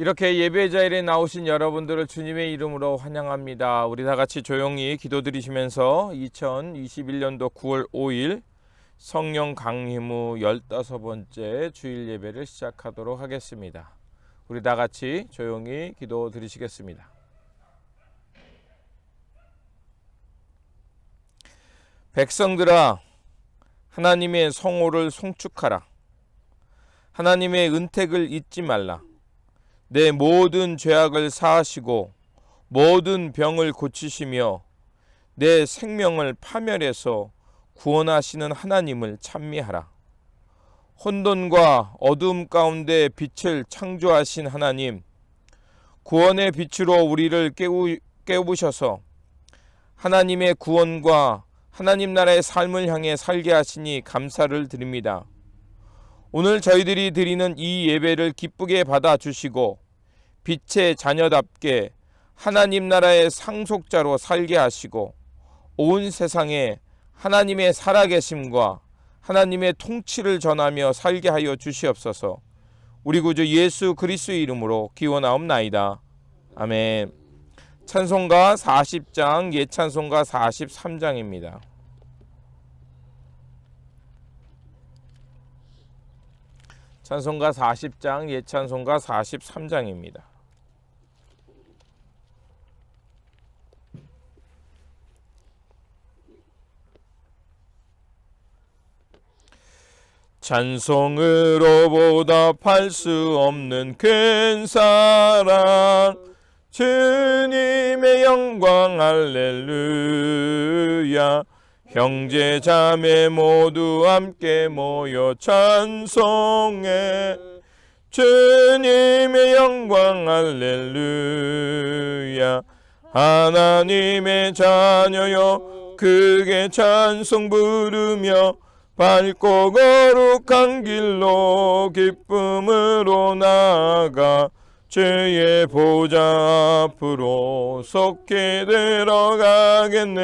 이렇게 예배 자리에 나오신 여러분들을 주님의 이름으로 환영합니다. 우리 다 같이 조용히 기도드리시면서 2021년도 9월 5일 성령 강림 후 15번째 주일 예배를 시작하도록 하겠습니다. 우리 다 같이 조용히 기도드리시겠습니다. 백성들아, 하나님의 성호를 송축하라. 하나님의 은택을 잊지 말라. 내 모든 죄악을 사하시고 모든 병을 고치시며 내 생명을 파멸해서 구원하시는 하나님을 찬미하라. 혼돈과 어둠 가운데 빛을 창조하신 하나님, 구원의 빛으로 우리를 깨우셔서 하나님의 구원과 하나님 나라의 삶을 향해 살게 하시니 감사를 드립니다. 오늘 저희들이 드리는 이 예배를 기쁘게 받아주시고 빛의 자녀답게 하나님 나라의 상속자로 살게 하시고 온 세상에 하나님의 살아계심과 하나님의 통치를 전하며 살게 하여 주시옵소서. 우리 구주 예수 그리스도의 이름으로 기원하옵나이다. 아멘. 찬송가 40장, 예찬송가 43장입니다. 찬송가 40장, 예찬송가 43장입니다. 찬송으로 보답할 수 없는 큰 사랑, 주님의 영광 할렐루야. 형제 자매 모두 함께 모여 찬송해. 주님의 영광 할렐루야. 하나님의 자녀여 크게 찬송 부르며 밝고 거룩한 길로 기쁨으로 나아가 주의 보좌 앞으로 속히 들어가겠네.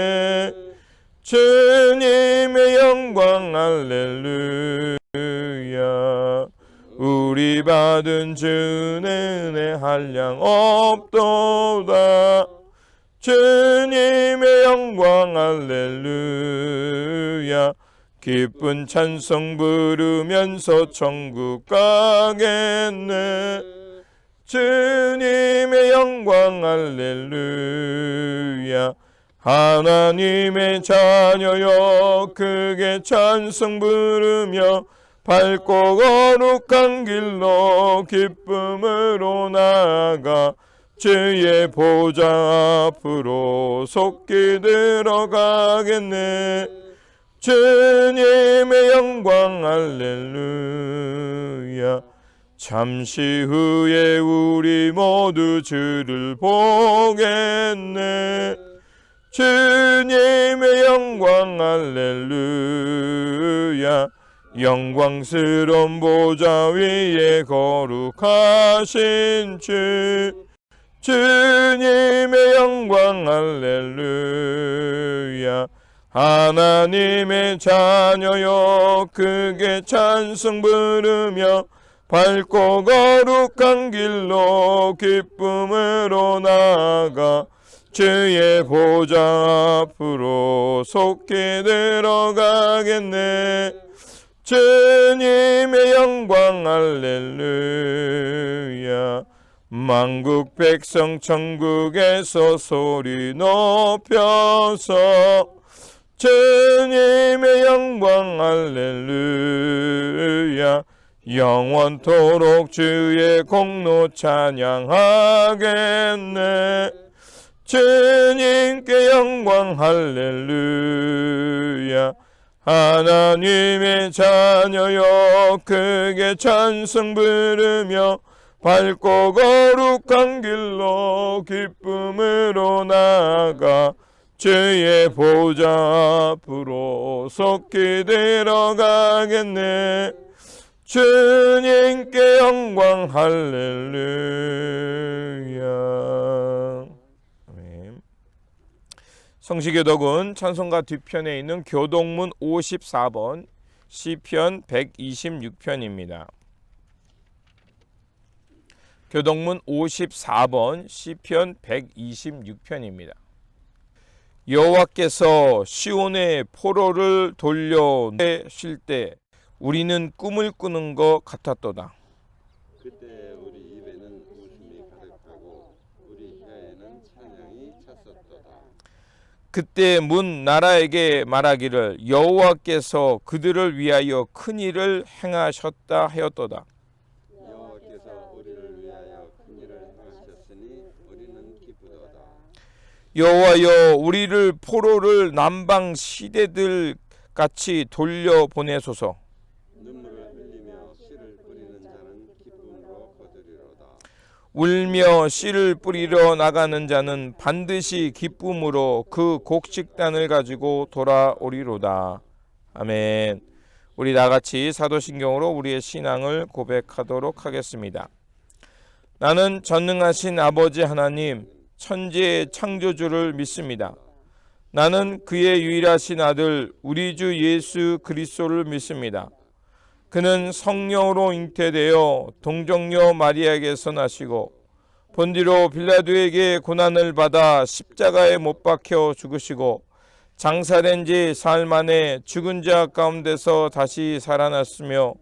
주님의 영광 할렐루야. 우리 받은 주는 은혜 한량 없도다. 주님의 영광 할렐루야. 기쁜 찬송 부르면서 천국 가겠네. 주님의 영광 할렐루야. 하나님의 자녀여 크게 찬송 부르며 밝고 거룩한 길로 기쁨으로 나아가 주의 보좌 앞으로 속히 들어가겠네. 주님의 영광 할렐루야. 잠시 후에 우리 모두 주를 보겠네. 주님의 영광 할렐루야. 영광스러운 보좌 위에 거룩하신 주, 주님의 영광 할렐루야. 하나님의 자녀여 크게 찬송 부르며 밝고 거룩한 길로 기쁨으로 나아가 주의 보좌 앞으로 속히 들어가겠네. 주님의 영광 할렐루야. 만국 백성 천국에서 소리 높여서 주님의 영광 할렐루야. 영원토록 주의 공로 찬양하겠네. 주님께 영광 할렐루야. 하나님의 자녀여 크게 찬송 부르며 밝고 거룩한 길로 기쁨으로 나아가 주의 보좌 앞으로 속히 들어가겠네. 주님께 영광 할렐루야. 아멘. 성시교독은 찬송가 뒤편에 있는 교독문 54번 시편 126편입니다. 교동문 54번 시편 126편입니다. 여호와께서 시온의 포로를 돌려내실 때 우리는 꿈을 꾸는 것 같았도다. 그때 우리 입에는 웃음이 가득하고 우리 혀에는 찬양이 찼었도다. 그때 문 나라에게 말하기를 여호와께서 그들을 위하여 큰 일을 행하셨다 하였도다. 여호와께서 우리를 위하여 큰 일을 행하셨으니 우리는 기쁘도다. 여호와여 우리를 포로를 남방 시대들 같이 돌려보내소서. 눈물을 흘리며 씨를 뿌리는 자는 기쁨으로 거두리로다. 울며 씨를 뿌리러 나가는 자는 반드시 기쁨으로 그 곡식단을 가지고 돌아오리로다. 아멘. 우리 다같이 사도신경으로 우리의 신앙을 고백하도록 하겠습니다. 나는 전능하신 아버지 하나님 천지의 창조주를 믿습니다. 나는 그의 유일하신 아들 우리 주 예수 그리스도를 믿습니다. 그는 성령으로 잉태되어 동정녀 마리아에게서 나시고 본디로 빌라도에게 고난을 받아 십자가에 못 박혀 죽으시고 장사된 지 사흘 만에 죽은 자 가운데서 다시 살아났으며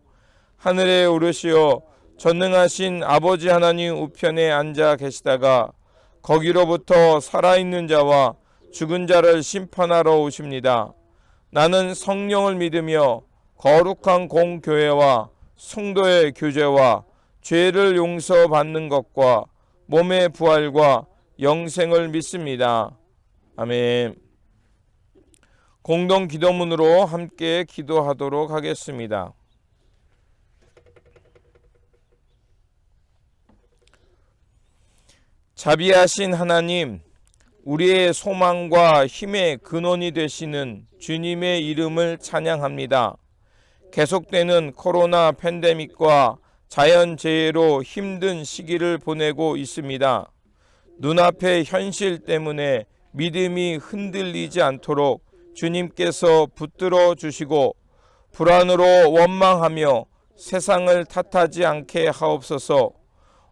하늘에 오르시어 전능하신 아버지 하나님 우편에 앉아 계시다가 거기로부터 살아있는 자와 죽은 자를 심판하러 오십니다. 나는 성령을 믿으며 거룩한 공교회와 성도의 교제와 죄를 용서받는 것과 몸의 부활과 영생을 믿습니다. 아멘. 공동 기도문으로 함께 기도하도록 하겠습니다. 자비하신 하나님, 우리의 소망과 힘의 근원이 되시는 주님의 이름을 찬양합니다. 계속되는 코로나 팬데믹과 자연재해로 힘든 시기를 보내고 있습니다. 눈앞의 현실 때문에 믿음이 흔들리지 않도록 주님께서 붙들어 주시고 불안으로 원망하며 세상을 탓하지 않게 하옵소서.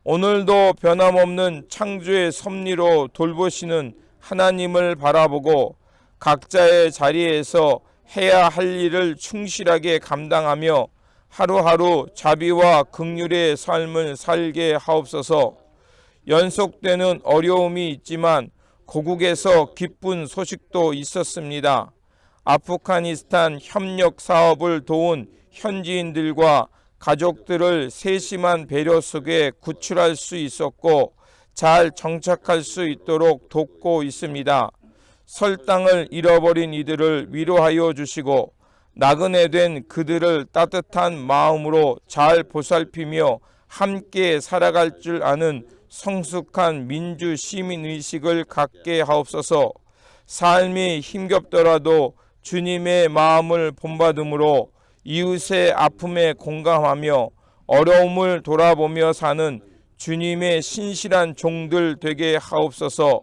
오늘도 변함없는 창조의 섭리로 돌보시는 하나님을 바라보고 각자의 자리에서 해야 할 일을 충실하게 감당하며 하루하루 자비와 긍휼의 삶을 살게 하옵소서. 연속되는 어려움이 있지만 고국에서 기쁜 소식도 있었습니다. 아프가니스탄 협력 사업을 도운 현지인들과 가족들을 세심한 배려 속에 구출할 수 있었고 잘 정착할 수 있도록 돕고 있습니다. 설 땅을 잃어버린 이들을 위로하여 주시고 나그네 된 그들을 따뜻한 마음으로 잘 보살피며 함께 살아갈 줄 아는 성숙한 민주 시민의식을 갖게 하옵소서. 삶이 힘겹더라도 주님의 마음을 본받음으로 이웃의 아픔에 공감하며 어려움을 돌아보며 사는 주님의 신실한 종들 되게 하옵소서.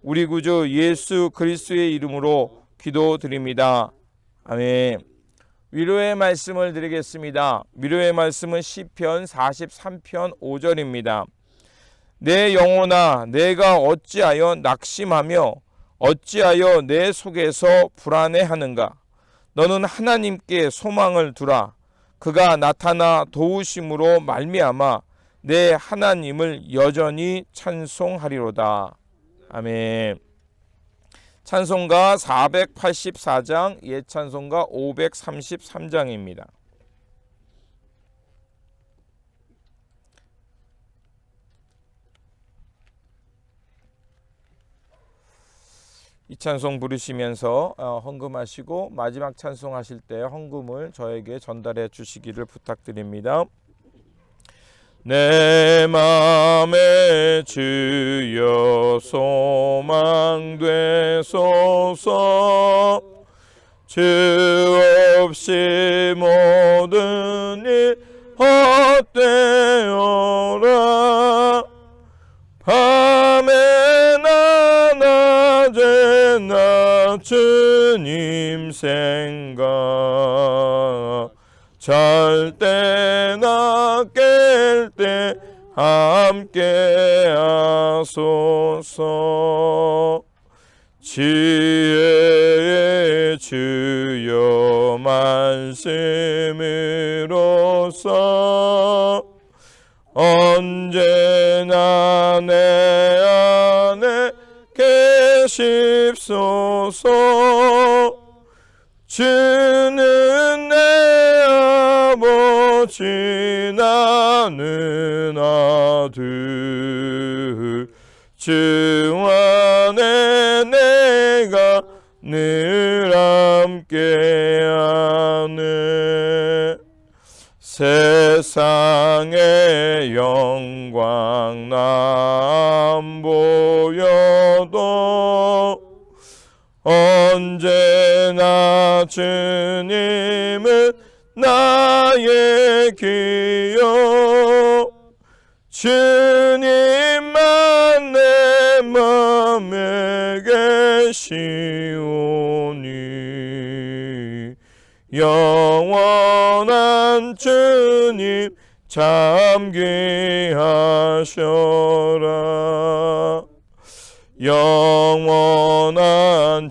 우리 구주 예수 그리스도의 이름으로 기도드립니다. 아멘. 위로의 말씀을 드리겠습니다. 위로의 말씀은 시편 43편 5절입니다. 내 영혼아 내가 어찌하여 낙심하며 어찌하여 내 속에서 불안해하는가. 너는 하나님께 소망을 두라. 그가 나타나 도우심으로 말미암아 내 하나님을 여전히 찬송하리로다. 아멘. 찬송가 484장, 예찬송가 533장입니다. 이 찬송 부르시면서 헌금하시고 마지막 찬송하실 때 헌금을 저에게 전달해 주시기를 부탁드립니다. 내 맘에 주여 소망 되소서. 주 없이 모든 일 헛되어라. 밤에나 낮에나 주님 생각 잘 때나 깰 때 함께 하소서. 지혜의 주여 말씀으로써 언제나 내 안에 계십소서. 주는 내 아버지 나는 아들. 주 안에 내가 늘 함께하네. 세상의 영광 안 보여도 언제나 주님은 나의 기여. 주님만 내 맘에 계시오니 영원한 주님 참 귀하셔라. 영원한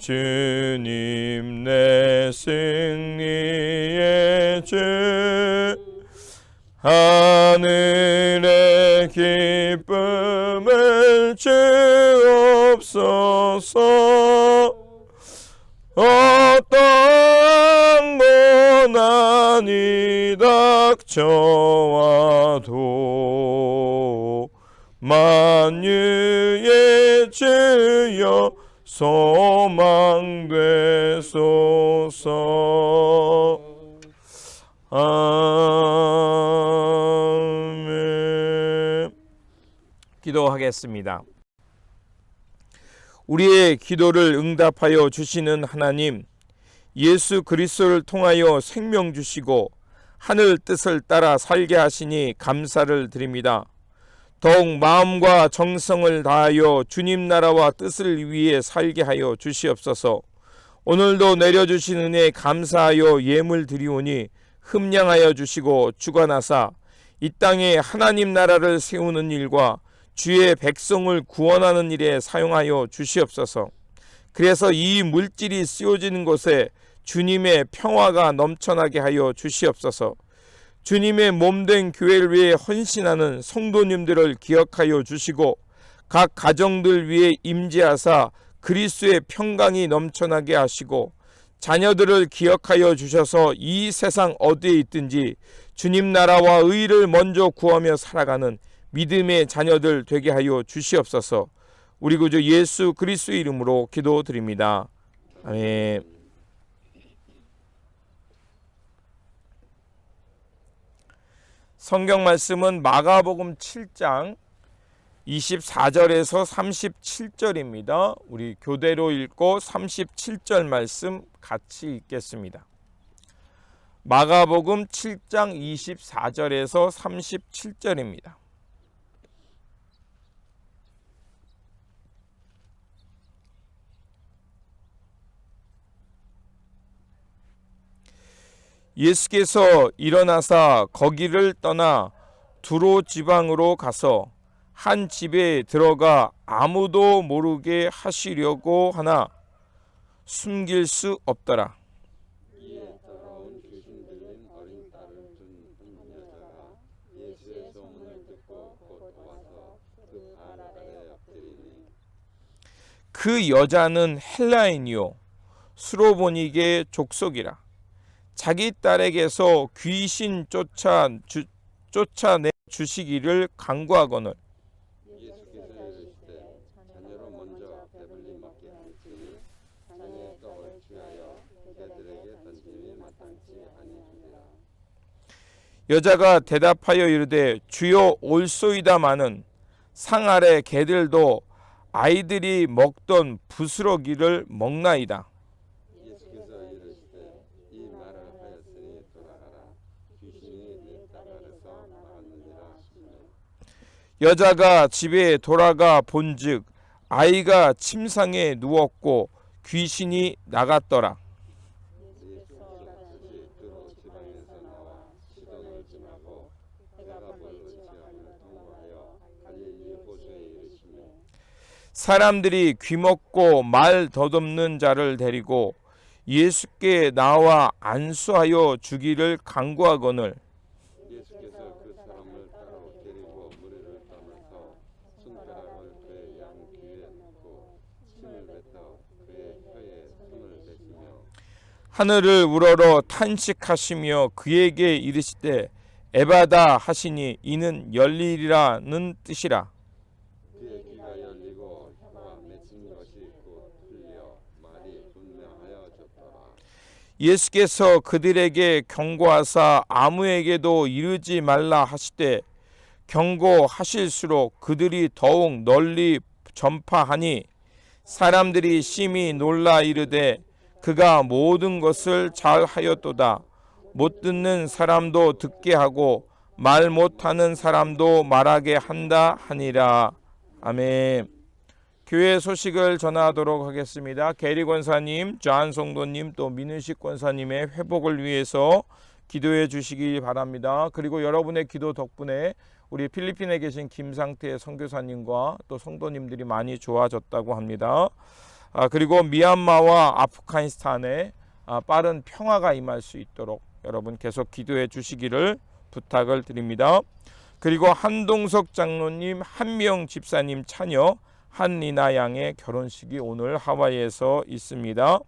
주님 내 승리의 주. 하늘의 기쁨을 주옵소서. 어떠한 고난이 닥쳐와도 만유의 주여 소망되소서. 아멘. 기도하겠습니다. 우리의 기도를 응답하여 주시는 하나님, 예수 그리스도를 통하여 생명 주시고 하늘 뜻을 따라 살게 하시니 감사를 드립니다. 더욱 마음과 정성을 다하여 주님 나라와 뜻을 위해 살게 하여 주시옵소서. 오늘도 내려주신 은혜에 감사하여 예물 드리오니 흠량하여 주시고 주관하사 이 땅에 하나님 나라를 세우는 일과 주의 백성을 구원하는 일에 사용하여 주시옵소서. 그래서 이 물질이 쓰여지는 곳에 주님의 평화가 넘쳐나게 하여 주시옵소서. 주님의 몸된 교회를 위해 헌신하는 성도님들을 기억하여 주시고 각 가정들 위해 임재하사 그리스도의 평강이 넘쳐나게 하시고 자녀들을 기억하여 주셔서 이 세상 어디에 있든지 주님 나라와 의를 먼저 구하며 살아가는 믿음의 자녀들 되게 하여 주시옵소서. 우리 구주 예수 그리스도 이름으로 기도드립니다. 아멘. 성경 말씀은 마가복음 7장 24절에서 37절입니다. 우리 교대로 읽고 37절 말씀 같이 읽겠습니다. 마가복음 7장 24절에서 37절입니다. 예수께서 일어나사 거기를 떠나 두로 지방으로 가서 한 집에 들어가 아무도 모르게 하시려고 하나 숨길 수 없더라. 이에 더러운 귀신 들린 어린 딸을 둔 한 여자가 예수의 소문을 듣고 곧 와서 그 발 아래 엎드리니 그 여자는 헬라인이요 수로보니게 족속이라. 자기 딸에게서 귀신 쫓아내 주시기를 간구하거늘 예수께서 이르시되 자녀로 먼저 배불리 먹게 할지니 자녀의 떡을 취하여 개들에게 던짐이 마땅치 아니하니라. 여자가 대답하여 이르되 주여 올소이다마는 상 아래 개들도 아이들이 먹던 부스러기를 먹나이다. 예수께서 이르시되 이 말을 하였으니 돌아가라. 귀신이 네 딸 아래서 나갔느니라 하시매 여자가 집에 돌아가 본즉 아이가 침상에 누웠고 귀신이 나갔더라. 예수께서 다시 두로 지방에서 나와 시돈을 지나고 대가볼 지역을 통과하여 갈릴리 호수에 이르시매 사람들이 귀먹고 말 덧없는 자를 데리고 예수께 나와 안수하여 주기를 간구하거늘 예수께서 그 사람을 따로 데리고 무리를 떠나서 손가락을 그의 양 귀에 넣고 침을 뱉어 그의 혀에 손을 대시며 하늘을 우러러 탄식하시며 그에게 이르시되 에바다 하시니 이는 열리리라는 뜻이라. 그의 귀가 열리고 혀가 맺힌 것이 곧 풀려 말이 분명하여 졌더라. 예수께서 그들에게 경고하사 아무에게도 이르지 말라 하시되 경고하실수록 그들이 더욱 널리 전파하니 사람들이 심히 놀라 이르되 그가 모든 것을 잘 하였도다. 못 듣는 사람도 듣게 하고 말 못하는 사람도 말하게 한다 하니라. 아멘. 교회 소식을 전하도록 하겠습니다. 게리 권사님, 존 성도님, 또 민은식 권사님의 회복을 위해서 기도해 주시기 바랍니다. 그리고 여러분의 기도 덕분에 우리 필리핀에 계신 김상태 선교사님과 또 성도님들이 많이 좋아졌다고 합니다. 그리고 미얀마와 아프가니스탄에 빠른 평화가 임할 수 있도록 여러분 계속 기도해 주시기를 부탁을 드립니다. 그리고 한동석 장로님, 한명 집사님 차녀 한리나 양의 결혼식이 오늘 하와이에서 있습니다.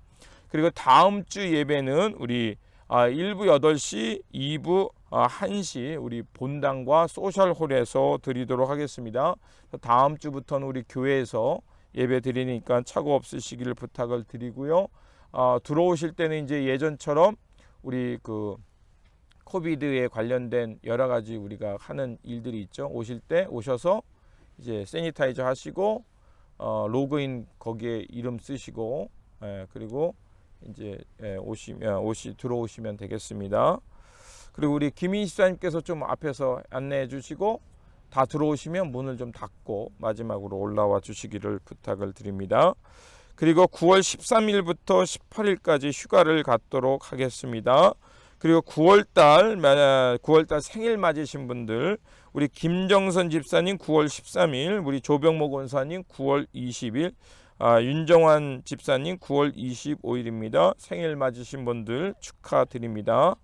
그리고 다음 주 예배는 우리 1부 8시, 2부 1시 우리 본당과 소셜홀에서 드리도록 하겠습니다. 다음 주부터는 우리 교회에서 예배 드리니까 착오 없으시기를 부탁을 드리고요. 들어오실 때는 이제 예전처럼 우리 그 코비드에 관련된 여러 가지 우리가 하는 일들이 있죠. 오실 때 오셔서 이제 세니타이저 하시고 로그인 거기에 이름 쓰시고 그리고 이제 들어오시면 되겠습니다. 그리고 우리 김인 집사님께서 좀 앞에서 안내해 주시고 다 들어오시면 문을 좀 닫고 마지막으로 올라와 주시기를 부탁을 드립니다. 그리고 9월 13일부터 18일까지 휴가를 갖도록 하겠습니다. 그리고 9월달 생일 맞으신 분들 우리 김정선 집사님 9월 13일, 우리 조병모 권사님 9월 20일, 윤정환 집사님 9월 25일입니다. 생일 맞으신 분들 축하드립니다.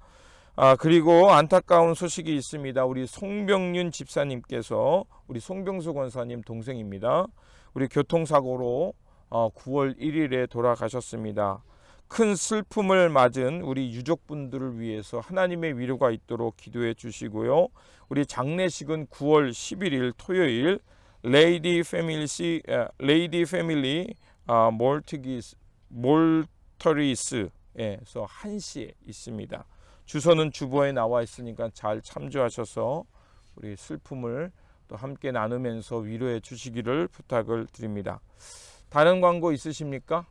그리고 안타까운 소식이 있습니다. 우리 송병윤 집사님께서 우리 송병수 권사님 동생입니다. 우리 교통사고로 9월 1일에 돌아가셨습니다. 큰 슬픔을 맞은 우리 유족분들을 위해서 하나님의 위로가 있도록 기도해 주시고요. 우리 장례식은 9월 11일 토요일 레이디 패밀리 몰터리스에서 1시에 있습니다. 주소는 주보에 나와 있으니까 잘 참조하셔서 우리 슬픔을 또 함께 나누면서 위로해 주시기를 부탁을 드립니다. 다른 광고 있으십니까?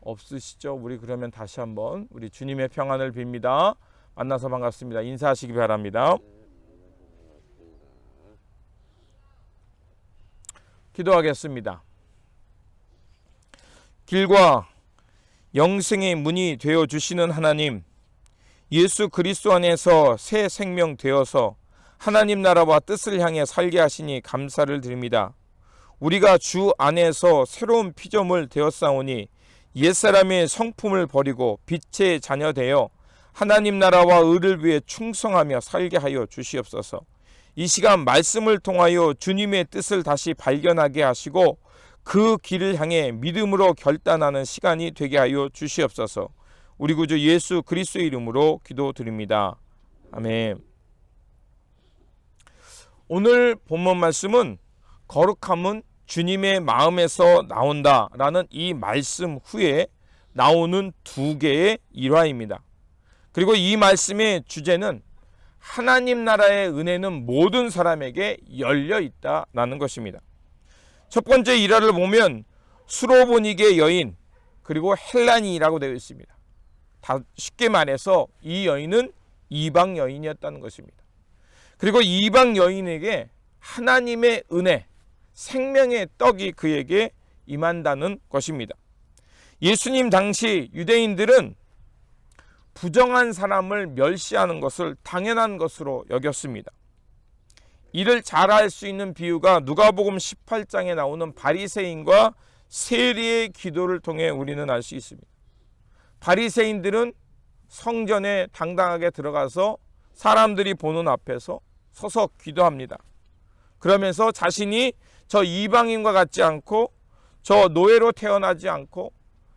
없으시죠? 우리 그러면 다시 한번 우리 주님의 평안을 빕니다. 만나서 반갑습니다. 인사하시기 바랍니다. 기도하겠습니다. 길과 영생의 문이 되어 주시는 하나님, 예수 그리스도 안에서 새 생명 되어서 하나님 나라와 뜻을 향해 살게 하시니 감사를 드립니다. 우리가 주 안에서 새로운 피조물 되었사오니 옛사람의 성품을 버리고 빛의 자녀 되어 하나님 나라와 의를 위해 충성하며 살게 하여 주시옵소서. 이 시간 말씀을 통하여 주님의 뜻을 다시 발견하게 하시고 그 길을 향해 믿음으로 결단하는 시간이 되게 하여 주시옵소서. 우리 구주 예수 그리스도의 이름으로 기도드립니다. 아멘. 오늘 본문 말씀은 거룩함은 주님의 마음에서 나온다라는 이 말씀 후에 나오는 두 개의 일화입니다. 그리고 이 말씀의 주제는 하나님 나라의 은혜는 모든 사람에게 열려 있다라는 것입니다. 첫 번째 일화를 보면 수로보니게 여인 그리고 헬라니라고 되어 있습니다. 쉽게 말해서 이 여인은 이방 여인이었다는 것입니다. 그리고 이방 여인에게 하나님의 은혜, 생명의 떡이 그에게 임한다는 것입니다. 예수님 당시 유대인들은 부정한 사람을 멸시하는 것을 당연한 것으로 여겼습니다. 이를 잘 알 수 있는 비유가 누가복음 18장에 나오는 바리새인과 세리의 기도를 통해 우리는 알 수 있습니다. 바리새인들은 성전에 당당하게 들어가서 사람들이 보는 앞에서 서서 기도합니다. 그러면서 자신이 저 이방인과 같지 않고 저 노예로 태어나지 않고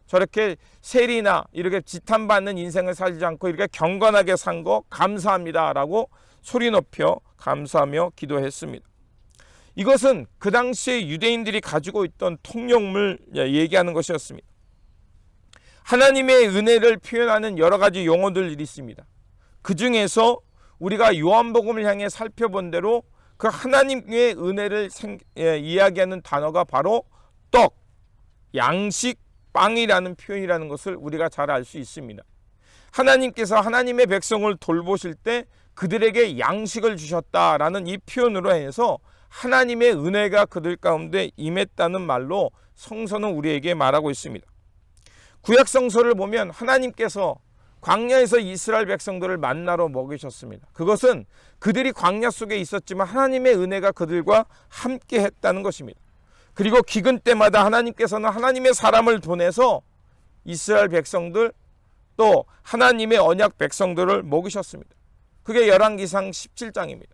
저렇게 세리나 이렇게 지탄받는 인생을 살지 않고 이렇게 경건하게 산 거 감사합니다 라고 소리 높여 감사하며 기도했습니다. 이것은 그 당시에 유대인들이 가지고 있던 통용을 얘기하는 것이었습니다. 하나님의 은혜를 표현하는 여러 가지 용어들이 있습니다. 그 중에서 우리가 요한복음을 향해 살펴본 대로 그 하나님의 은혜를 이야기하는 단어가 바로 떡, 양식, 빵이라는 표현이라는 것을 우리가 잘 알 수 있습니다. 하나님께서 하나님의 백성을 돌보실 때 그들에게 양식을 주셨다라는 이 표현으로 해서 하나님의 은혜가 그들 가운데 임했다는 말로 성서는 우리에게 말하고 있습니다. 구약 성서를 보면 하나님께서 광야에서 이스라엘 백성들을 만나러 먹이셨습니다. 그것은 그들이 광야 속에 있었지만 하나님의 은혜가 그들과 함께 했다는 것입니다. 그리고 기근 때마다 하나님께서는 하나님의 사람을 보내서 이스라엘 백성들 또 하나님의 언약 백성들을 먹이셨습니다. 그게 열왕기상 17장입니다.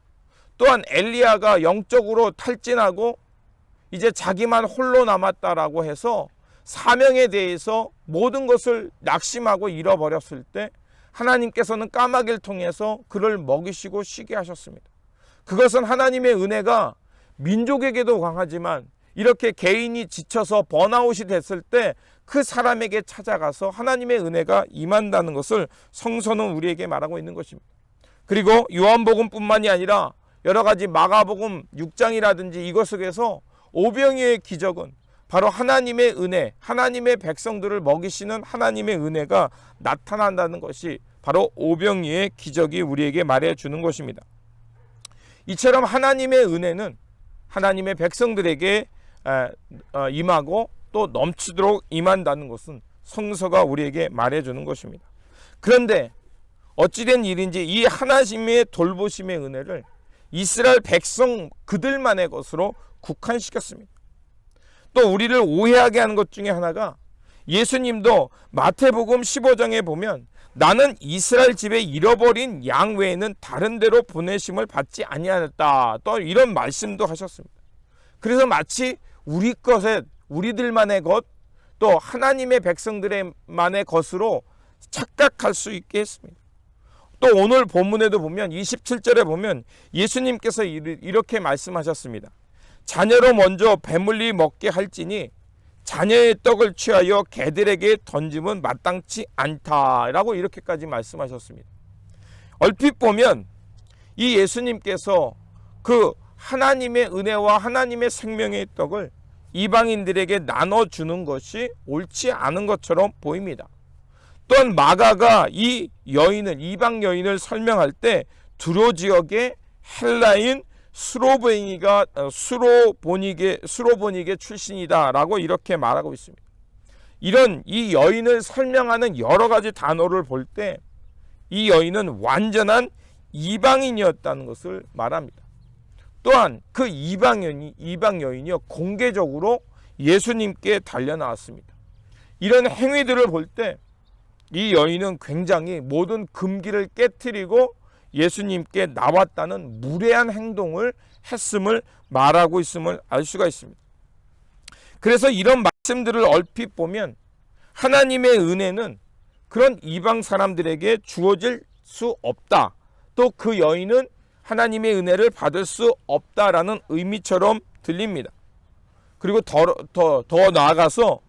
또한 엘리야가 영적으로 탈진하고 이제 자기만 홀로 남았다라고 해서 사명에 대해서 모든 것을 낙심하고 잃어버렸을 때 하나님께서는 까마귀를 통해서 그를 먹이시고 쉬게 하셨습니다. 그것은 하나님의 은혜가 민족에게도 강하지만 이렇게 개인이 지쳐서 번아웃이 됐을 때 그 사람에게 찾아가서 하나님의 은혜가 임한다는 것을 성서는 우리에게 말하고 있는 것입니다. 그리고 요한복음뿐만이 아니라 여러 가지 마가복음 6장이라든지 이것 속에서 오병이어의 기적은 바로 하나님의 은혜, 하나님의 백성들을 먹이시는 하나님의 은혜가 나타난다는 것이 바로 오병이어의 기적이 우리에게 말해주는 것입니다. 이처럼 하나님의 은혜는 하나님의 백성들에게 임하고 또 넘치도록 임한다는 것은 성서가 우리에게 말해주는 것입니다. 그런데 어찌된 일인지 이 하나님의 돌보심의 은혜를 이스라엘 백성 그들만의 것으로 국한시켰습니다. 또 우리를 오해하게 하는 것 중에 하나가 예수님도 마태복음 15장에 보면 나는 이스라엘 집에 잃어버린 양 외에는 다른 데로 보내심을 받지 아니하였다. 또 이런 말씀도 하셨습니다. 그래서 마치 우리 것에 우리들만의 것 또 하나님의 백성들만의 것으로 착각할 수 있게 했습니다. 또 오늘 본문에도 보면 27절에 보면 예수님께서 이렇게 말씀하셨습니다. 자녀로 먼저 배물리 먹게 할지니 자녀의 떡을 취하여 개들에게 던짐은 마땅치 않다라고 이렇게까지 말씀하셨습니다. 얼핏 보면 이 예수님께서 그 하나님의 은혜와 하나님의 생명의 떡을 이방인들에게 나눠주는 것이 옳지 않은 것처럼 보입니다. 또한 마가가 이 여인을 이방 여인을 설명할 때 두로 지역의 헬라인 수로보니게 출신이다라고 이렇게 말하고 있습니다. 이런 이 여인을 설명하는 여러 가지 단어를 볼 때 이 여인은 완전한 이방인이었다는 것을 말합니다. 또한 그 이방 여인이요 공개적으로 예수님께 달려 나왔습니다. 이런 행위들을 볼 때 이 여인은 굉장히 모든 금기를 깨트리고 예수님께 나왔다는 무례한 행동을 했음을 말하고 있음을 알 수가 있습니다. 그래서 이런 말씀들을 얼핏 보면 하나님의 은혜는 그런 이방 사람들에게 주어질 수 없다. 또 그 여인은 하나님의 은혜를 받을 수 없다라는 의미처럼 들립니다. 그리고 더 나아가서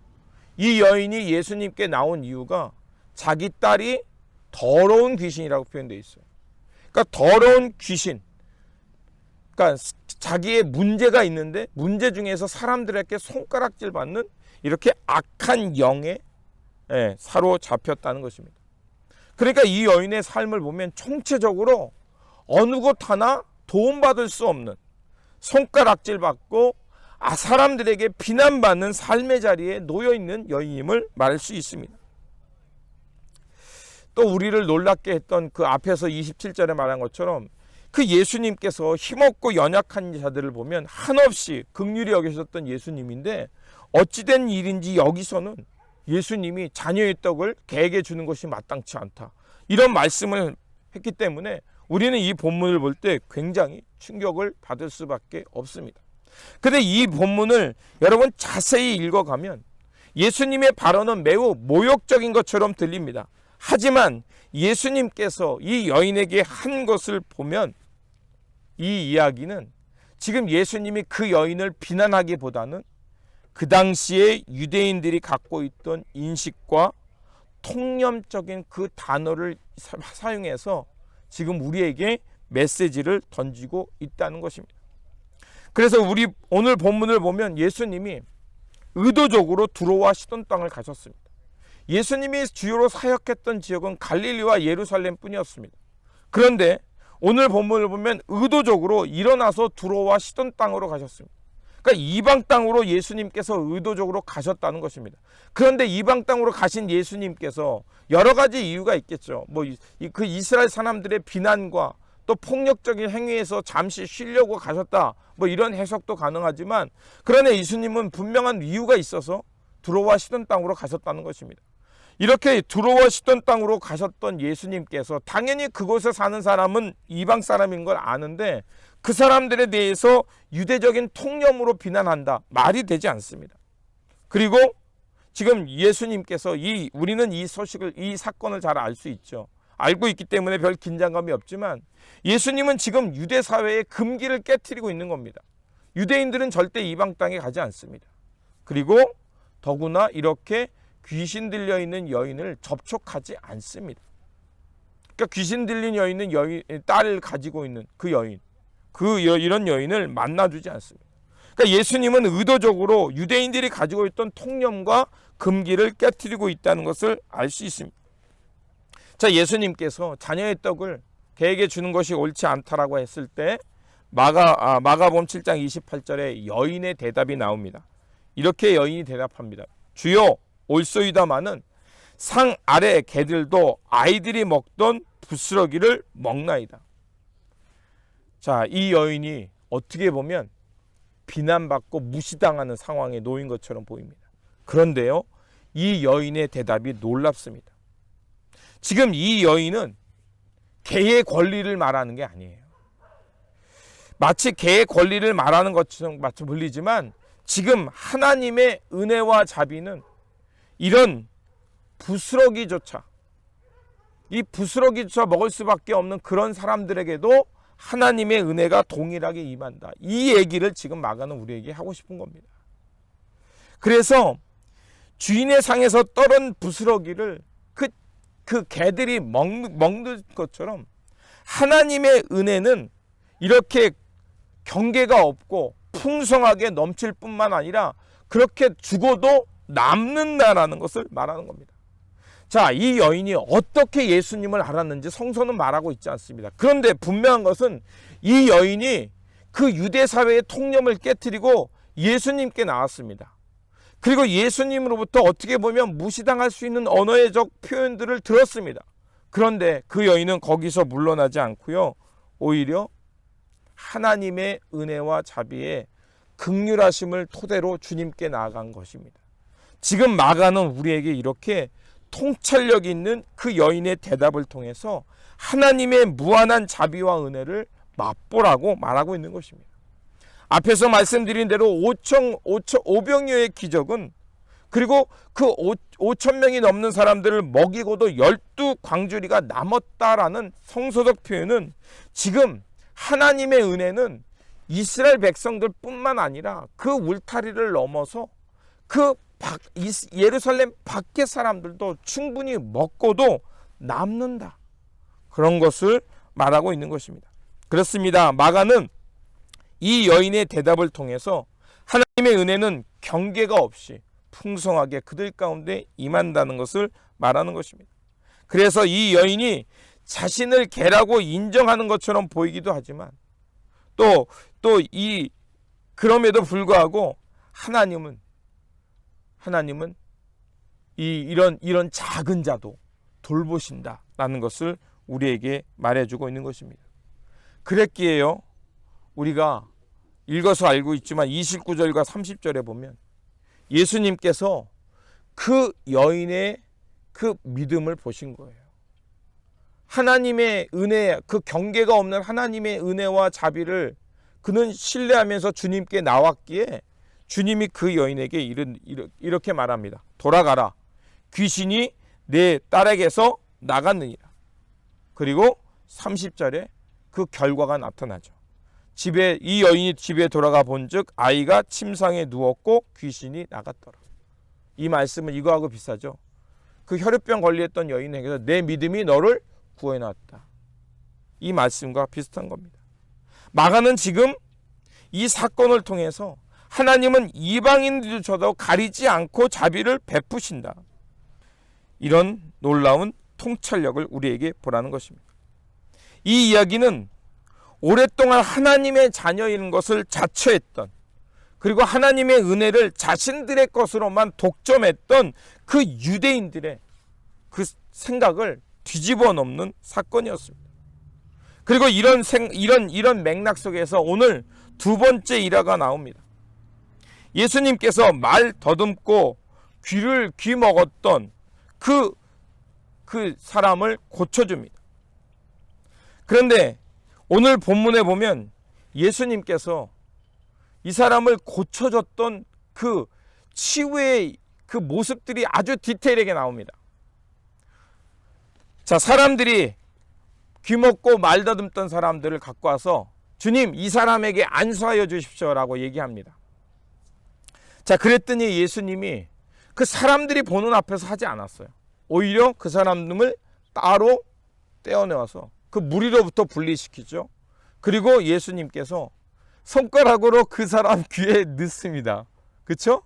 이 여인이 예수님께 나온 이유가 자기 딸이 더러운 귀신이라고 표현되어 있어요. 그러니까 더러운 귀신, 그러니까 자기의 문제가 있는데 문제 중에서 사람들에게 손가락질 받는 이렇게 악한 영에 사로잡혔다는 것입니다. 그러니까 이 여인의 삶을 보면 총체적으로 어느 곳 하나 도움받을 수 없는 손가락질 받고 사람들에게 비난받는 삶의 자리에 놓여있는 여인임을 말할 수 있습니다. 또 우리를 놀랍게 했던 그 앞에서 27절에 말한 것처럼 그 예수님께서 힘없고 연약한 자들을 보면 한없이 긍휼히 여기셨던 예수님인데 어찌된 일인지 여기서는 예수님이 자녀의 떡을 개에게 주는 것이 마땅치 않다, 이런 말씀을 했기 때문에 우리는 이 본문을 볼 때 굉장히 충격을 받을 수밖에 없습니다. 근데 이 본문을 여러분 자세히 읽어가면 예수님의 발언은 매우 모욕적인 것처럼 들립니다. 하지만 예수님께서 이 여인에게 한 것을 보면 이 이야기는 지금 예수님이 그 여인을 비난하기보다는 그 당시에 유대인들이 갖고 있던 인식과 통념적인 그 단어를 사용해서 지금 우리에게 메시지를 던지고 있다는 것입니다. 그래서 우리 오늘 본문을 보면 예수님이 의도적으로 두로와 시돈 땅을 가셨습니다. 예수님이 주요로 사역했던 지역은 갈릴리와 예루살렘 뿐이었습니다. 그런데 오늘 본문을 보면 의도적으로 일어나서 두로와 시돈 땅으로 가셨습니다. 그러니까 이방 땅으로 예수님께서 의도적으로 가셨다는 것입니다. 그런데 이방 땅으로 가신 예수님께서 여러 가지 이유가 있겠죠. 그 이스라엘 사람들의 비난과 또 폭력적인 행위에서 잠시 쉬려고 가셨다, 이런 해석도 가능하지만, 그러나 예수님은 분명한 이유가 있어서 두로와 시돈 땅으로 가셨다는 것입니다. 이렇게 두로와 시돈 땅으로 가셨던 예수님께서 당연히 그곳에 사는 사람은 이방 사람인 걸 아는데 그 사람들에 대해서 유대적인 통념으로 비난한다, 말이 되지 않습니다. 그리고 지금 예수님께서 우리는 이 소식을, 이 사건을 잘 알 수 있죠. 알고 있기 때문에 별 긴장감이 없지만 예수님은 지금 유대 사회의 금기를 깨트리고 있는 겁니다. 유대인들은 절대 이방 땅에 가지 않습니다. 그리고 더구나 이렇게 귀신 들려 있는 여인을 접촉하지 않습니다. 그러니까 귀신 들린 여인은 딸을 가지고 있는 그 여인, 이런 여인을 만나주지 않습니다. 그러니까 예수님은 의도적으로 유대인들이 가지고 있던 통념과 금기를 깨트리고 있다는 것을 알 수 있습니다. 자, 예수님께서 자녀의 떡을 개에게 주는 것이 옳지 않다라고 했을 때 마가복음 7장 28절에 여인의 대답이 나옵니다. 이렇게 여인이 대답합니다. 주여, 옳소이다마는 상 아래 개들도 아이들이 먹던 부스러기를 먹나이다. 자, 이 여인이 어떻게 보면 비난받고 무시당하는 상황에 놓인 것처럼 보입니다. 그런데요, 이 여인의 대답이 놀랍습니다. 지금 이 여인은 개의 권리를 말하는 게 아니에요. 마치 개의 권리를 말하는 것처럼 들리지만 지금 하나님의 은혜와 자비는 이런 부스러기조차 먹을 수밖에 없는 그런 사람들에게도 하나님의 은혜가 동일하게 임한다. 이 얘기를 지금 마가는 우리에게 하고 싶은 겁니다. 그래서 주인의 상에서 떨은 부스러기를 그 개들이 먹는 것처럼 하나님의 은혜는 이렇게 경계가 없고 풍성하게 넘칠 뿐만 아니라 그렇게 죽어도 남는다라는 것을 말하는 겁니다. 자, 이 여인이 어떻게 예수님을 알았는지 성서는 말하고 있지 않습니다. 그런데 분명한 것은 이 여인이 그 유대 사회의 통념을 깨트리고 예수님께 나왔습니다. 그리고 예수님으로부터 어떻게 보면 무시당할 수 있는 언어적 표현들을 들었습니다. 그런데 그 여인은 거기서 물러나지 않고요, 오히려 하나님의 은혜와 자비에 긍휼하심을 토대로 주님께 나아간 것입니다. 지금 마가는 우리에게 이렇게 통찰력 있는 그 여인의 대답을 통해서 하나님의 무한한 자비와 은혜를 맛보라고 말하고 있는 것입니다. 앞에서 말씀드린 대로 5병여의 기적은, 그리고 그 5,000명이 넘는 사람들을 먹이고도 12광주리가 남았다라는 성서적 표현은 지금 하나님의 은혜는 이스라엘 백성들 뿐만 아니라 그 울타리를 넘어서 예루살렘 밖의 사람들도 충분히 먹고도 남는다, 그런 것을 말하고 있는 것입니다. 그렇습니다. 마가는 이 여인의 대답을 통해서 하나님의 은혜는 경계가 없이 풍성하게 그들 가운데 임한다는 것을 말하는 것입니다. 그래서 이 여인이 자신을 개라고 인정하는 것처럼 보이기도 하지만 그럼에도 불구하고 하나님은 이런 작은 자도 돌보신다라는 것을 우리에게 말해주고 있는 것입니다. 그랬기에요. 우리가 읽어서 알고 있지만 29절과 30절에 보면 예수님께서 그 여인의 그 믿음을 보신 거예요. 하나님의 은혜, 그 경계가 없는 하나님의 은혜와 자비를 그는 신뢰하면서 주님께 나왔기에 주님이 그 여인에게 이렇게 말합니다. 돌아가라. 귀신이 내 딸에게서 나갔느니라. 그리고 30절에 그 결과가 나타나죠. 이 여인이 집에 돌아가 본즉 아이가 침상에 누웠고 귀신이 나갔더라. 이 말씀은 이거하고 비슷하죠. 그 혈루병 걸렸던 여인에게서 내 믿음이 너를 구해놨다. 이 말씀과 비슷한 겁니다. 마가는 지금 이 사건을 통해서 하나님은 이방인들조차도 가리지 않고 자비를 베푸신다. 이런 놀라운 통찰력을 우리에게 보라는 것입니다. 이 이야기는 오랫동안 하나님의 자녀인 것을 자처했던, 그리고 하나님의 은혜를 자신들의 것으로만 독점했던 그 유대인들의 그 생각을 뒤집어 놓는 사건이었습니다. 그리고 이런 맥락 속에서 오늘 두 번째 일화가 나옵니다. 예수님께서 말 더듬고 귀 먹었던 그 사람을 고쳐줍니다. 그런데 오늘 본문에 보면 예수님께서 이 사람을 고쳐줬던 그 치유의 그 모습들이 아주 디테일하게 나옵니다. 자, 사람들이 귀 먹고 말 더듬던 사람들을 갖고 와서 주님, 이 사람에게 안수하여 주십시오라고 얘기합니다. 자, 그랬더니 예수님이 그 사람들이 보는 앞에서 하지 않았어요. 오히려 그 사람을 따로 떼어내어서 그 무리로부터 분리시키죠. 그리고 예수님께서 손가락으로 그 사람 귀에 넣습니다. 그렇죠?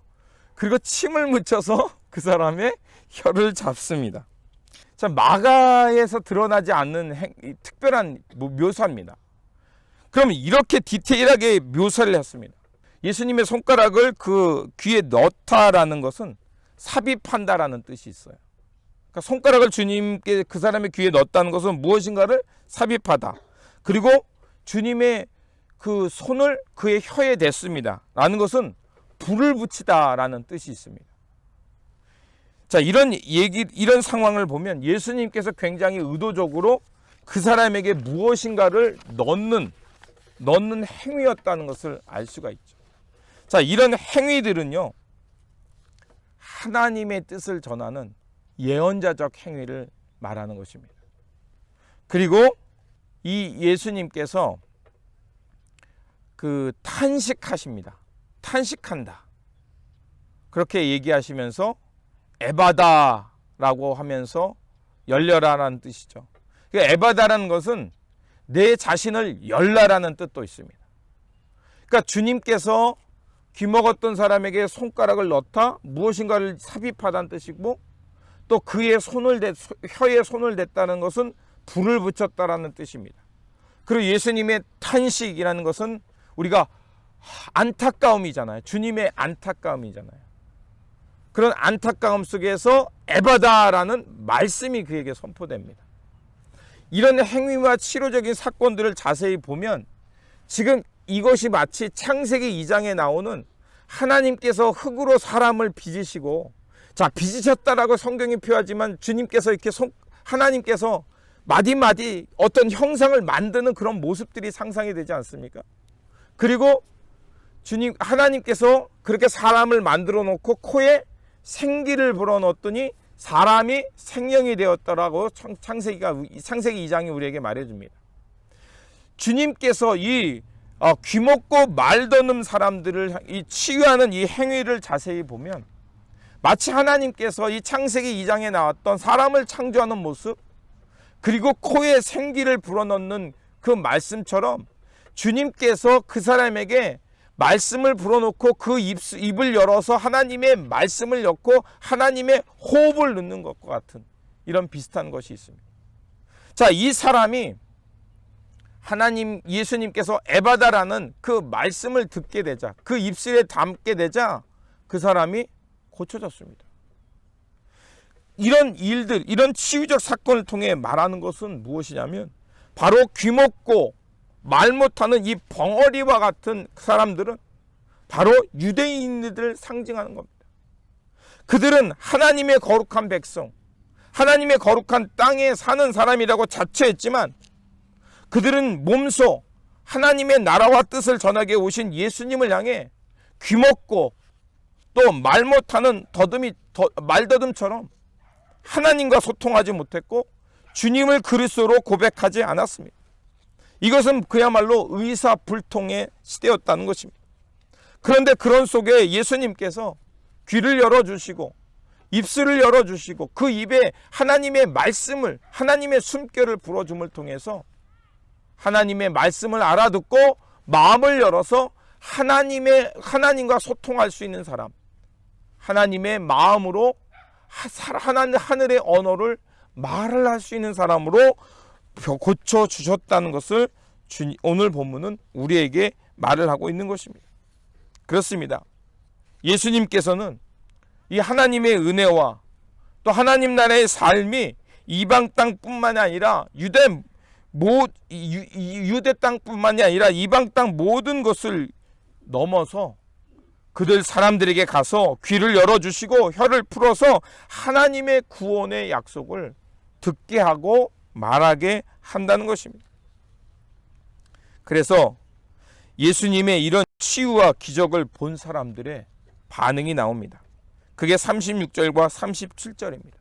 그리고 침을 묻혀서 그 사람의 혀를 잡습니다. 자, 마가에서 드러나지 않는 특별한 묘사입니다. 그럼 이렇게 디테일하게 묘사를 했습니다. 예수님의 손가락을 그 귀에 넣다라는 것은 삽입한다라는 뜻이 있어요. 그러니까 손가락을 주님께 그 사람의 귀에 넣었다는 것은 무엇인가를 삽입하다. 그리고 주님의 그 손을 그의 혀에 댔습니다. 라는 것은 불을 붙이다라는 뜻이 있습니다. 자, 이런 상황을 보면 예수님께서 굉장히 의도적으로 그 사람에게 무엇인가를 넣는 행위였다는 것을 알 수가 있죠. 자, 이런 행위들은요, 하나님의 뜻을 전하는 예언자적 행위를 말하는 것입니다. 그리고 이 예수님께서 그 탄식하십니다. 탄식한다. 그렇게 얘기하시면서 에바다라고 하면서 열려라라는 뜻이죠. 에바다라는 것은 내 자신을 열라라는 뜻도 있습니다. 그러니까 주님께서 귀 먹었던 사람에게 손가락을 넣다 무엇인가를 삽입하다는 뜻이고, 또 그의 혀에 손을 댔다는 것은 불을 붙였다라는 뜻입니다. 그리고 예수님의 탄식이라는 것은 우리가 안타까움이잖아요. 주님의 안타까움이잖아요. 그런 안타까움 속에서 에바다라는 말씀이 그에게 선포됩니다. 이런 행위와 치료적인 사건들을 자세히 보면 지금 이것이 마치 창세기 2장에 나오는 하나님께서 흙으로 사람을 빚으시고, 자, 빚으셨다라고 성경이 표하지만 주님께서 이렇게 하나님께서 마디마디 어떤 형상을 만드는 그런 모습들이 상상이 되지 않습니까? 그리고 하나님께서 그렇게 사람을 만들어 놓고 코에 생기를 불어넣었더니 사람이 생명이 되었다라고 창세기 2장이 우리에게 말해줍니다. 주님께서 귀 먹고 말 더는 사람들을 치유하는 이 행위를 자세히 보면 마치 하나님께서 이 창세기 2장에 나왔던 사람을 창조하는 모습, 그리고 코에 생기를 불어넣는 그 말씀처럼 주님께서 그 사람에게 말씀을 불어넣고 그 입을 열어서 하나님의 말씀을 넣고 하나님의 호흡을 넣는 것과 같은 이런 비슷한 것이 있습니다. 자, 이 사람이 예수님께서 에바다라는 그 말씀을 듣게 되자, 그 입술에 담게 되자 그 사람이 고쳐졌습니다. 이런 일들, 이런 치유적 사건을 통해 말하는 것은 무엇이냐면 바로 귀 먹고 말 못하는 이 벙어리와 같은 사람들은 바로 유대인들을 상징하는 겁니다. 그들은 하나님의 거룩한 백성, 하나님의 거룩한 땅에 사는 사람이라고 자처했지만 그들은 몸소 하나님의 나라와 뜻을 전하게 오신 예수님을 향해 귀먹고 또 말 못하는 말더듬처럼 하나님과 소통하지 못했고 주님을 그리스도로 고백하지 않았습니다. 이것은 그야말로 의사불통의 시대였다는 것입니다. 그런데 그런 속에 예수님께서 귀를 열어주시고 입술을 열어주시고 그 입에 하나님의 말씀을, 하나님의 숨결을 불어줌을 통해서 하나님의 말씀을 알아듣고 마음을 열어서 하나님과 소통할 수 있는 사람, 하나님의 마음으로 하늘의 언어를 말을 할 수 있는 사람으로 고쳐주셨다는 것을 오늘 본문은 우리에게 말을 하고 있는 것입니다. 그렇습니다. 예수님께서는 이 하나님의 은혜와 또 하나님 나라의 삶이 이방 땅뿐만이 아니라 유대 땅뿐만이 아니라 이방 땅 모든 것을 넘어서 그들 사람들에게 가서 귀를 열어주시고 혀를 풀어서 하나님의 구원의 약속을 듣게 하고 말하게 한다는 것입니다. 그래서 예수님의 이런 치유와 기적을 본 사람들의 반응이 나옵니다. 그게 36절과 37절입니다.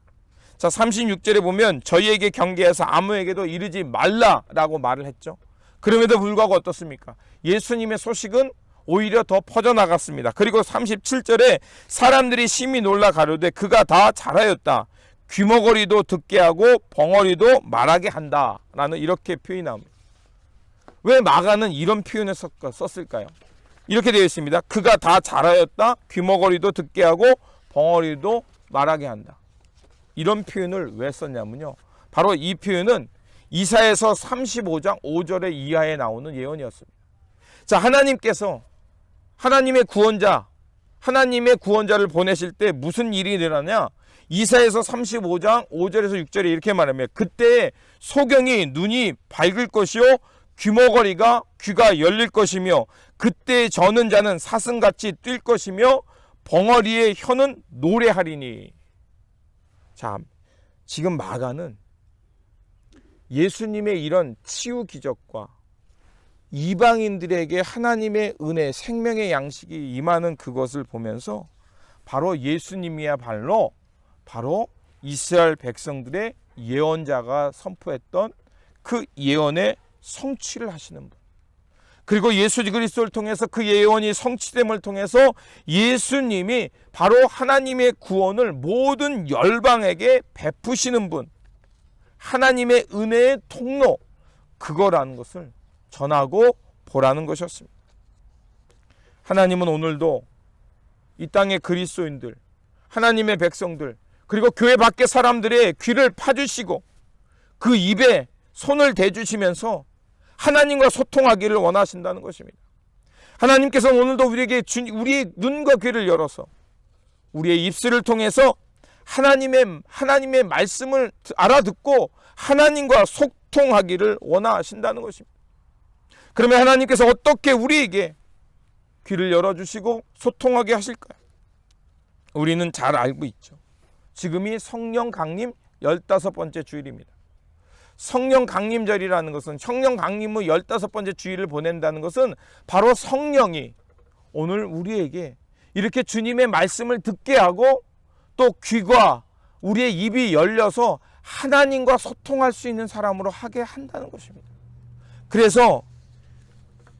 자, 36절에 보면 저희에게 경계해서 아무에게도 이르지 말라라고 말을 했죠. 그럼에도 불구하고 어떻습니까? 예수님의 소식은 오히려 더 퍼져나갔습니다. 그리고 37절에 사람들이 심히 놀라 가로되 그가 다 잘하였다. 귀머거리도 듣게 하고 벙어리도 말하게 한다라는 이렇게 표현이 나옵니다. 왜 마가는 이런 표현을 썼을까요? 이렇게 되어 있습니다. 그가 다 잘하였다. 귀머거리도 듣게 하고 벙어리도 말하게 한다. 이런 표현을 왜 썼냐면요. 바로 이 표현은 이사야서 35장 5절의 이하에 나오는 예언이었습니다. 자, 하나님께서 하나님의 구원자를 보내실 때 무슨 일이 일어나냐? 이사야서 35장 5절에서 6절에 이렇게 말하면 그때 소경이 눈이 밝을 것이요 귀머거리가 귀가 열릴 것이며 그때 저는 자는 사슴같이 뛸 것이며 벙어리의 혀는 노래하리니. 자, 지금 마가는 예수님의 이런 치유 기적과 이방인들에게 하나님의 은혜, 생명의 양식이 임하는 그것을 보면서 바로 예수님이야말로 바로 이스라엘 백성들의 예언자가 선포했던 그 예언의 성취를 하시는 분. 그리고 예수 그리스도를 통해서 그 예언이 성취됨을 통해서 예수님이 바로 하나님의 구원을 모든 열방에게 베푸시는 분, 하나님의 은혜의 통로, 그거라는 것을 전하고 보라는 것이었습니다. 하나님은 오늘도 이 땅의 그리스도인들, 하나님의 백성들, 그리고 교회 밖의 사람들의 귀를 파주시고 그 입에 손을 대주시면서 하나님과 소통하기를 원하신다는 것입니다. 하나님께서는 오늘도 우리에게 우리의 눈과 귀를 열어서 우리의 입술을 통해서 하나님의 말씀을 알아듣고 하나님과 소통하기를 원하신다는 것입니다. 그러면 하나님께서 어떻게 우리에게 귀를 열어주시고 소통하게 하실까요? 우리는 잘 알고 있죠. 지금이 성령 강림 15번째 주일입니다. 성령 강림절이라는 것은 성령 강림 후 15번째 주일을 보낸다는 것은 바로 성령이 오늘 우리에게 이렇게 주님의 말씀을 듣게 하고 또 귀가 우리의 입이 열려서 하나님과 소통할 수 있는 사람으로 하게 한다는 것입니다. 그래서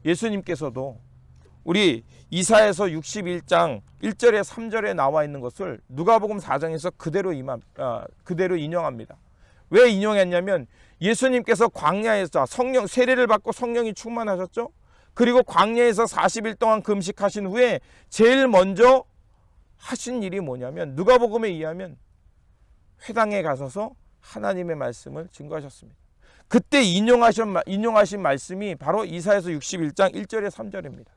예수님께서도 우리 이사야서 61장 1절에 3절에 나와 있는 것을 누가복음 4장에서 그대로 인용합니다. 왜 인용했냐면 예수님께서 광야에서 성령 세례를 받고 성령이 충만하셨죠. 그리고 광야에서 40일 동안 금식하신 후에 제일 먼저 하신 일이 뭐냐면 누가복음에 의하면 회당에 가셔서 하나님의 말씀을 증거하셨습니다. 그때 인용하신 말씀이 바로 이사야서 61장 1절에 3절입니다.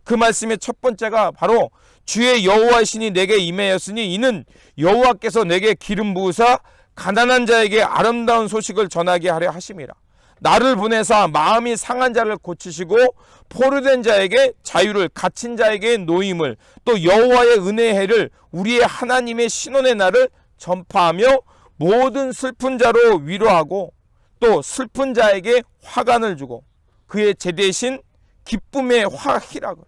그 말씀의 첫 번째가 바로 주의 여호와의 신이 내게 임하였으니 이는 여호와께서 내게 기름 부으사 가난한 자에게 아름다운 소식을 전하게 하려 하심이라. 나를 보내사 마음이 상한 자를 고치시고 포로된 자에게 자유를, 갇힌 자에게 노임을, 또 여호와의 은혜의 해를, 우리의 하나님의 신원의 날을 전파하며 모든 슬픈 자로 위로하고 또 슬픈 자에게 화관을 주고 그의 제 대신 기쁨의 화희락을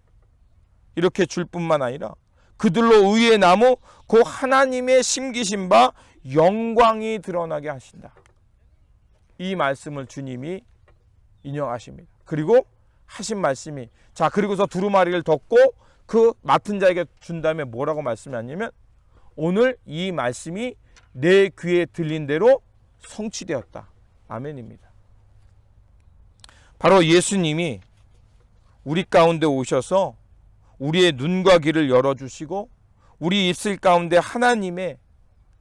이렇게 줄 뿐만 아니라 그들로 의의 나무 곧 하나님의 심기신 바 영광이 드러나게 하신다. 이 말씀을 주님이 인용하십니다. 그리고 하신 말씀이, 자, 그리고서 두루마리를 덮고 그 맡은 자에게 준 다음에 뭐라고 말씀하냐면, 오늘 이 말씀이 내 귀에 들린 대로 성취되었다. 아멘입니다. 바로 예수님이 우리 가운데 오셔서 우리의 눈과 귀를 열어주시고 우리 입술 가운데 하나님의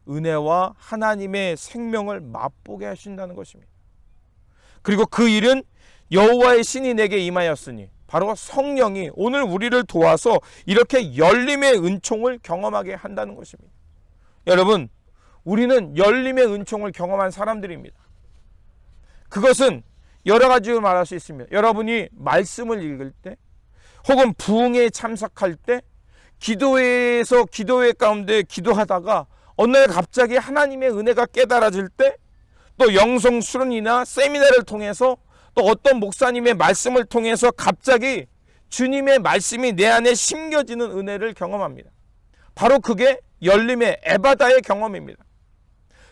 은혜와 하나님의 생명을 맛보게 하신다는 것입니다. 그리고 그 일은 여호와의 신이 내게 임하였으니 바로 성령이 오늘 우리를 도와서 이렇게 열림의 은총을 경험하게 한다는 것입니다. 여러분, 우리는 열림의 은총을 경험한 사람들입니다. 그것은 여러 가지로 말할 수 있습니다. 여러분이 말씀을 읽을 때 혹은 부흥회에 참석할 때 기도회 가운데 기도하다가 어느 날 갑자기 하나님의 은혜가 깨달아질 때, 또 영성 수련이나 세미나를 통해서 또 어떤 목사님의 말씀을 통해서 갑자기 주님의 말씀이 내 안에 심겨지는 은혜를 경험합니다. 바로 그게 열림의 에바다의 경험입니다.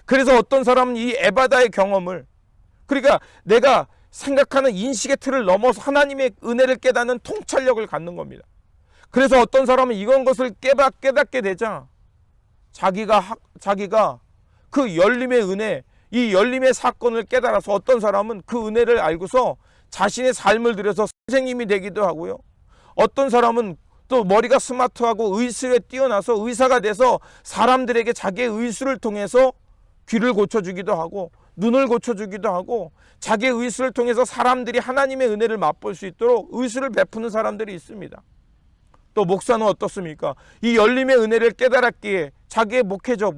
그래서 어떤 사람은 이 에바다의 경험을, 그러니까 내가 생각하는 인식의 틀을 넘어서 하나님의 은혜를 깨닫는 통찰력을 갖는 겁니다. 그래서 어떤 사람은 이런 것을 깨닫게 되자 자기가 그 열림의 은혜, 이 열림의 사건을 깨달아서 어떤 사람은 그 은혜를 알고서 자신의 삶을 들여서 선생님이 되기도 하고요. 어떤 사람은 또 머리가 스마트하고 의술에 뛰어나서 의사가 돼서 사람들에게 자기의 의술을 통해서 귀를 고쳐주기도 하고 눈을 고쳐주기도 하고 자기의 의술을 통해서 사람들이 하나님의 은혜를 맛볼 수 있도록 의술을 베푸는 사람들이 있습니다. 또 목사는 어떻습니까? 이 열림의 은혜를 깨달았기에 자기의 목회적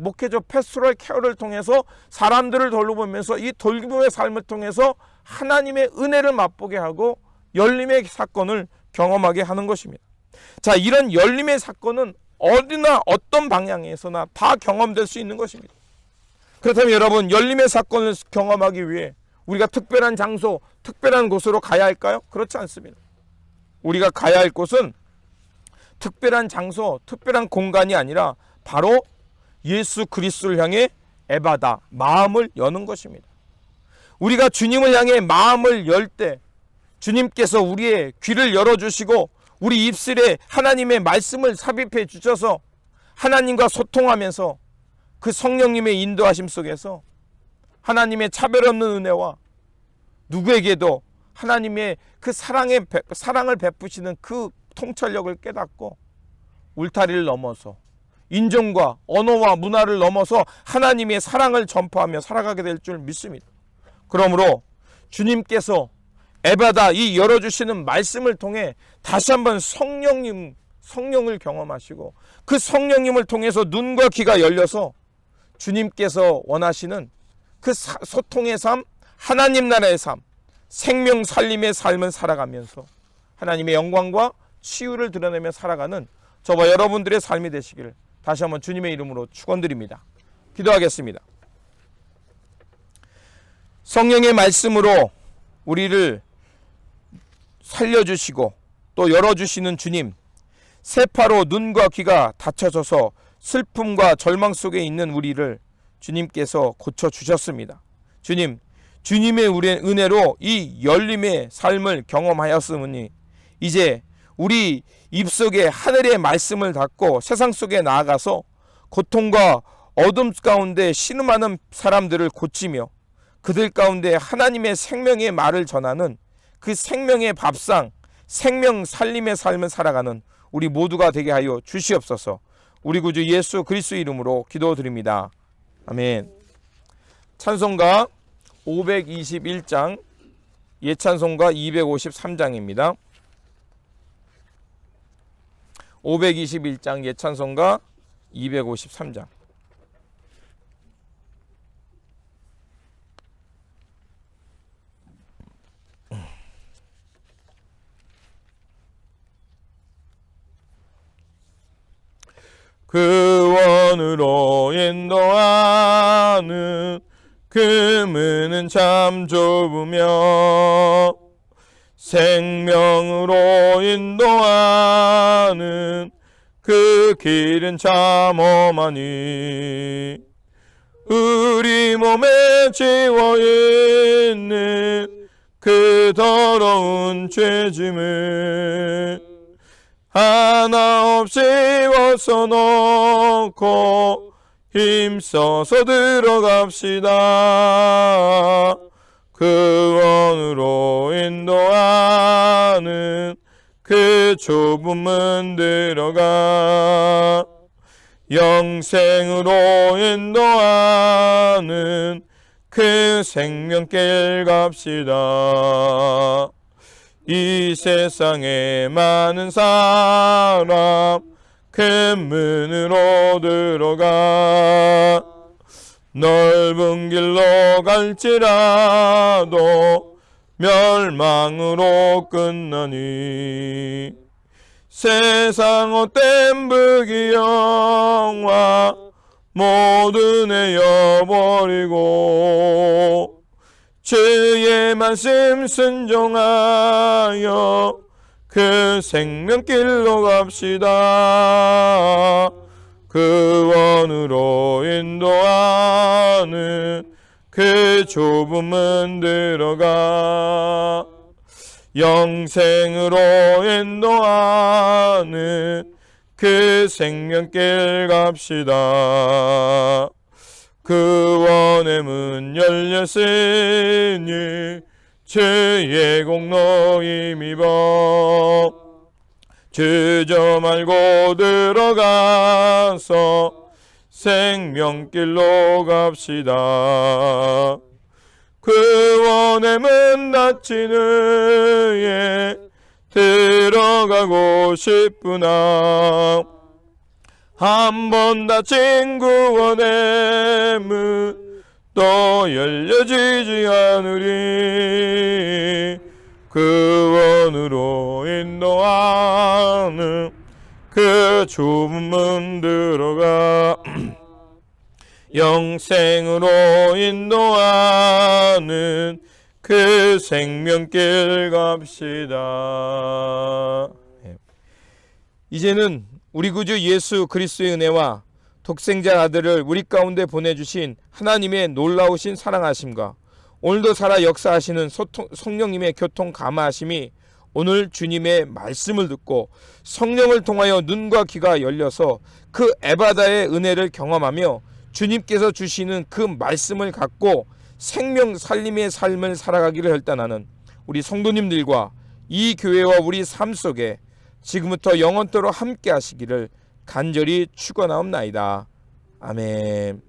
패스토럴 케어를 통해서 사람들을 돌보면서 이 돌봄의 삶을 통해서 하나님의 은혜를 맛보게 하고 열림의 사건을 경험하게 하는 것입니다. 자, 이런 열림의 사건은 어디나 어떤 방향에서나 다 경험될 수 있는 것입니다. 그렇다면 여러분, 열림의 사건을 경험하기 위해 우리가 특별한 장소, 특별한 곳으로 가야 할까요? 그렇지 않습니다. 우리가 가야 할 곳은 특별한 장소, 특별한 공간이 아니라 바로 예수 그리스도를 향해 에바다, 마음을 여는 것입니다. 우리가 주님을 향해 마음을 열 때 주님께서 우리의 귀를 열어주시고 우리 입술에 하나님의 말씀을 삽입해 주셔서 하나님과 소통하면서 그 성령님의 인도하심 속에서 하나님의 차별 없는 은혜와 누구에게도 하나님의 그 사랑을 베푸시는 그 통찰력을 깨닫고 울타리를 넘어서 인종과 언어와 문화를 넘어서 하나님의 사랑을 전파하며 살아가게 될 줄 믿습니다. 그러므로 주님께서 에바다, 이 열어주시는 말씀을 통해 다시 한번 성령을 경험하시고 그 성령님을 통해서 눈과 귀가 열려서 주님께서 원하시는 그 소통의 삶, 하나님 나라의 삶, 생명 살림의 삶을 살아가면서 하나님의 영광과 치유를 드러내며 살아가는 저와 여러분들의 삶이 되시기를 다시 한번 주님의 이름으로 축원드립니다. 기도하겠습니다. 성령의 말씀으로 우리를 살려주시고 또 열어주시는 주님, 세파로 눈과 귀가 닫혀져서 슬픔과 절망 속에 있는 우리를 주님께서 고쳐주셨습니다. 주님, 주님의 은혜로 이 열림의 삶을 경험하였으니 이제 우리 입속에 하늘의 말씀을 닫고 세상 속에 나아가서 고통과 어둠 가운데 신음하는 사람들을 고치며 그들 가운데 하나님의 생명의 말을 전하는 그 생명의 밥상, 생명 살림의 삶을 살아가는 우리 모두가 되게 하여 주시옵소서. 우리 구주 예수 그리스도 이름으로 기도드립니다. 아멘. 찬송가 521장, 예찬송가 253장입니다. 521장 예찬송가 253장. 원으로 인도하는 그 문은 참 좁으며 생명으로 인도하는 그 길은 참 험하니 우리 몸에 지워있는 그 더러운 죄짐을 하나 없이 벗어놓고 힘써서 들어갑시다. 그 원으로 인도하는 그 좁은 문 들어가 영생으로 인도하는 그 생명길 갑시다. 이 세상에 많은 사람 그 문으로 들어가 넓은 길로 갈지라도 멸망으로 끝나니 세상 헛된 부귀영화 모두 내어버리고 주의 말씀 순종하여 그 생명길로 갑시다. 그 원으로 인도하는 그 좁은 문 들어가 영생으로 인도하는 그 생명길 갑시다. 그 원의 문 열렸으니 주의 공로 힘입어 주저 말고 들어가서 생명길로 갑시다. 그 원의 문 닫힌 후에 들어가고 싶으나 한 번 닫힌 구원의 문 또 열려지지 않으리. 그 원으로 인도하는 그 좁은 문 들어가 영생으로 인도하는 그 생명길 갑시다. 이제는 우리 구주 예수 그리스도의 은혜와 독생자 아들을 우리 가운데 보내주신 하나님의 놀라우신 사랑하심과 오늘도 살아 역사하시는 성령님의 교통 감화하심이 오늘 주님의 말씀을 듣고 성령을 통하여 눈과 귀가 열려서 그 에바다의 은혜를 경험하며 주님께서 주시는 그 말씀을 갖고 생명 살림의 삶을 살아가기를 혈단하는 우리 성도님들과 이 교회와 우리 삶 속에 지금부터 영원토록 함께 하시기를 간절히 축원하옵나이다. 아멘.